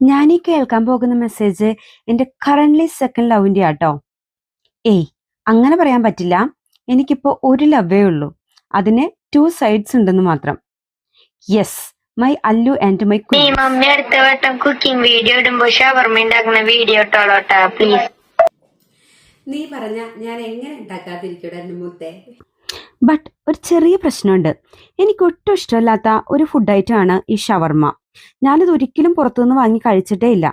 ഞാനീ കേൾക്കാൻ പോകുന്ന മെസ്സേജ് എന്റെ കറന്റ്ലി സെക്കൻഡ് ലവിന്റെ ആട്ടോ. ഏയ്, അങ്ങനെ പറയാൻ പറ്റില്ല. എനിക്കിപ്പോ ഒരു ലവേ ഉള്ളൂ. അതിന് 2 സൈഡ്സ് ഉണ്ടെന്ന് മാത്രം. Yes, my Allu and my നീ മമ്മി അടുത്ത വട്ടം കുക്കിംഗ് വീഡിയോ ഇടുമ്പോ ഷവർമ ഉണ്ടാക്കുന്ന വീഡിയോ ഇട്ടോളോട്ടാ പ്ലീസ്. നീ പറഞ്ഞ ഞാൻ എങ്ങനെ ഉണ്ടാക്കാതിരിക്കട്ടെ എന്റെ മുത്തേ. ബട്ട് ഒരു ചെറിയ പ്രശ്നമുണ്ട്. എനിക്ക് ഒട്ടും ഇഷ്ടമല്ലാത്ത ഒരു ഫുഡ് ഐറ്റം ആണ് ഈ ഷവർമ. ഞാനിത് ഒരിക്കലും പുറത്തുനിന്ന് വാങ്ങി കഴിച്ചിട്ടേ ഇല്ല.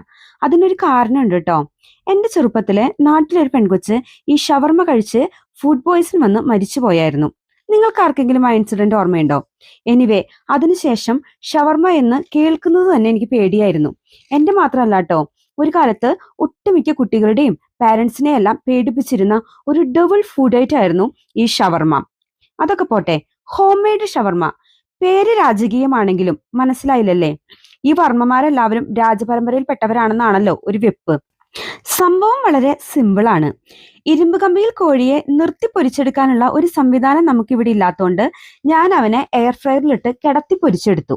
അതിനൊരു കാരണമുണ്ട് കേട്ടോ. എന്റെ ചെറുപ്പത്തില് നാട്ടിലൊരു പെൺകൊച്ച് ഈ ഷവർമ കഴിച്ച് ഫുഡ് പോയിസൺ വന്ന് മരിച്ചു പോയായിരുന്നു. നിങ്ങൾക്ക് ആർക്കെങ്കിലും ആ ഇൻസിഡന്റ് ഓർമ്മയുണ്ടോ? എനിവേ, അതിനുശേഷം ഷവർമ എന്ന് കേൾക്കുന്നത് തന്നെ എനിക്ക് പേടിയായിരുന്നു. എന്റെ മാത്രമല്ല കേട്ടോ, ഒരു കാലത്ത് ഒട്ടുമിക്ക കുട്ടികളുടെയും പാരന്റ്സിനെ എല്ലാം പേടിപ്പിച്ചിരുന്ന ഒരു ഡബിൾ ഫുഡ് ഐറ്റം ആയിരുന്നു ഈ ഷവർമ. അതൊക്കെ പോട്ടെ, ഹോം മെയ്ഡ് ഷവർമ. പേര് രാജകീയമാണെങ്കിലും മനസ്സിലായില്ലല്ലേ? ഈ വർമ്മമാരെല്ലാവരും രാജപരമ്പരയിൽപ്പെട്ടവരാണെന്നാണല്ലോ ഒരു വെപ്പ്. സംഭവം വളരെ സിമ്പിളാണ്. ഇരുമ്പ് കമ്പിയിൽ കോഴിയെ നിർത്തി പൊരിച്ചെടുക്കാനുള്ള ഒരു സംവിധാനം നമുക്കിവിടെ ഇല്ലാത്തതുകൊണ്ട് ഞാൻ അവനെ എയർ ഫ്രയറിലിട്ട് കിടത്തി പൊരിച്ചെടുത്തു.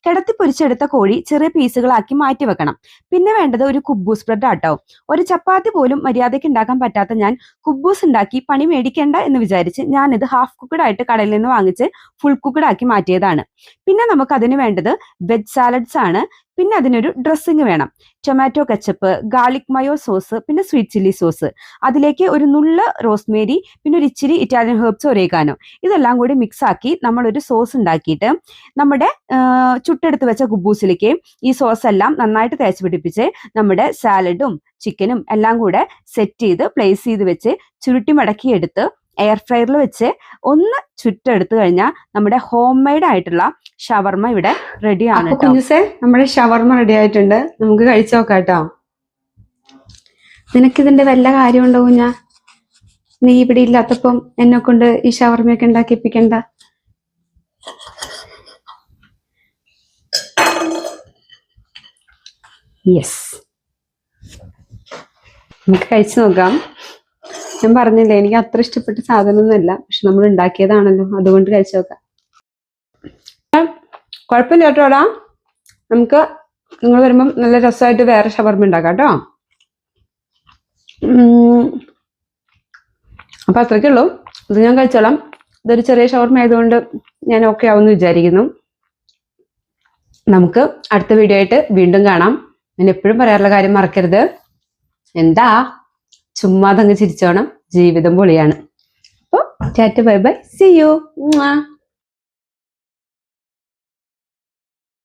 കിടത്തി പൊരിച്ചെടുത്ത കോഴി ചെറിയ പീസുകളാക്കി മാറ്റി വെക്കണം. പിന്നെ വേണ്ടത് ഒരു കുബ്ബൂസ് ബ്രെഡ് ആട്ടോ. ഒരു ചപ്പാത്തി പോലും മര്യാദയ്ക്ക് ഉണ്ടാക്കാൻ പറ്റാത്ത ഞാൻ കുബ്ബൂസ് ഉണ്ടാക്കി പണി മേടിക്കേണ്ട എന്ന് വിചാരിച്ച് ഞാനിത് ഹാഫ് കുക്ക്ഡ് ആയിട്ട് കടയിൽ നിന്ന് വാങ്ങിച്ച് ഫുൾ കുക്ക്ഡ് ആക്കി മാറ്റിയതാണ്. പിന്നെ നമുക്ക് അതിന് വേണ്ടത് വെജ് സാലഡ്സ് ആണ്. പിന്നെ അതിനൊരു ഡ്രസ്സിങ് വേണം. ടൊമാറ്റോ കെച്ചപ്പ്, ഗാർലിക് മയോ സോസ്, പിന്നെ സ്വീറ്റ് ചില്ലി സോസ്. അതിലേക്ക് ഒരു നുള്ള റോസ്മേരി, പിന്നെ ഒരു ഇച്ചിരി ഇറ്റാലിയൻ ഹെർബ്സ്, ഒരേഗാനോ. ഇതെല്ലാം കൂടി മിക്സ് ആക്കി നമ്മളൊരു സോസ് ഉണ്ടാക്കിയിട്ട് നമ്മുടെ ചുട്ടെടുത്ത് വെച്ച കുബൂസിലേക്ക് ഈ സോസ് എല്ലാം നന്നായിട്ട് തേച്ച് പിടിപ്പിച്ച് നമ്മുടെ സാലഡും ചിക്കനും എല്ലാം കൂടെ സെറ്റ് ചെയ്ത് പ്ലേസ് ചെയ്ത് വെച്ച് ചുരുട്ടി മടക്കി എടുത്ത് എയർ ഫ്രയറിൽ വെച്ച് ഒന്ന് ചുറ്റെടുത്ത് കഴിഞ്ഞാൽ നമ്മുടെ ഹോം മെയ്ഡ് ആയിട്ടുള്ള ഷവർമ ഇവിടെ റെഡിയാണ്. കുഞ്ഞുസേ, നമ്മുടെ ഷവർമ റെഡി ആയിട്ടുണ്ട്. നമുക്ക് കഴിച്ചു നോക്കാം കേട്ടോ. നിനക്കിതിന്റെ വല്ല കാര്യം ഉണ്ടോ കുഞ്ഞാ? നീ ഇവിടെ ഇല്ലാത്തപ്പം എന്നെ കൊണ്ട് ഈ ഷവർമയൊക്കെ ഉണ്ടാക്കിപ്പിക്കണ്ട. യെസ്, നമുക്ക് കഴിച്ചു നോക്കാം. ഞാൻ പറഞ്ഞില്ലേ, എനിക്ക് അത്ര ഇഷ്ടപ്പെട്ട സാധനമൊന്നുമല്ല, പക്ഷെ നമ്മൾ ഉണ്ടാക്കിയതാണല്ലോ, അതുകൊണ്ട് കഴിച്ചു നോക്കാം. കുഴപ്പമില്ല കേട്ടോടാ. നമുക്ക് നിങ്ങൾ വരുമ്പം നല്ല രസമായിട്ട് വേറെ ഷവർമ ഉണ്ടാക്കാം കേട്ടോ. അപ്പൊ അത്രയ്ക്കേ ഉള്ളൂ. ഇത് ഞാൻ കഴിച്ചോളാം. ഇതൊരു ചെറിയ ഷവർമ ആയതുകൊണ്ട് ഞാൻ ഓക്കെ ആവുമെന്ന് വിചാരിക്കുന്നു. നമുക്ക് അടുത്ത വീഡിയോ ആയിട്ട് വീണ്ടും കാണാം. ഞാൻ എപ്പോഴും പറയാറുള്ള കാര്യം മറക്കരുത്. എന്താ, ചുമ്മാ അതങ്ങ് ചിരിച്ചോണം. ജീവിതം പൊളിയാണ്. അപ്പൊ tata, bye bye, see U.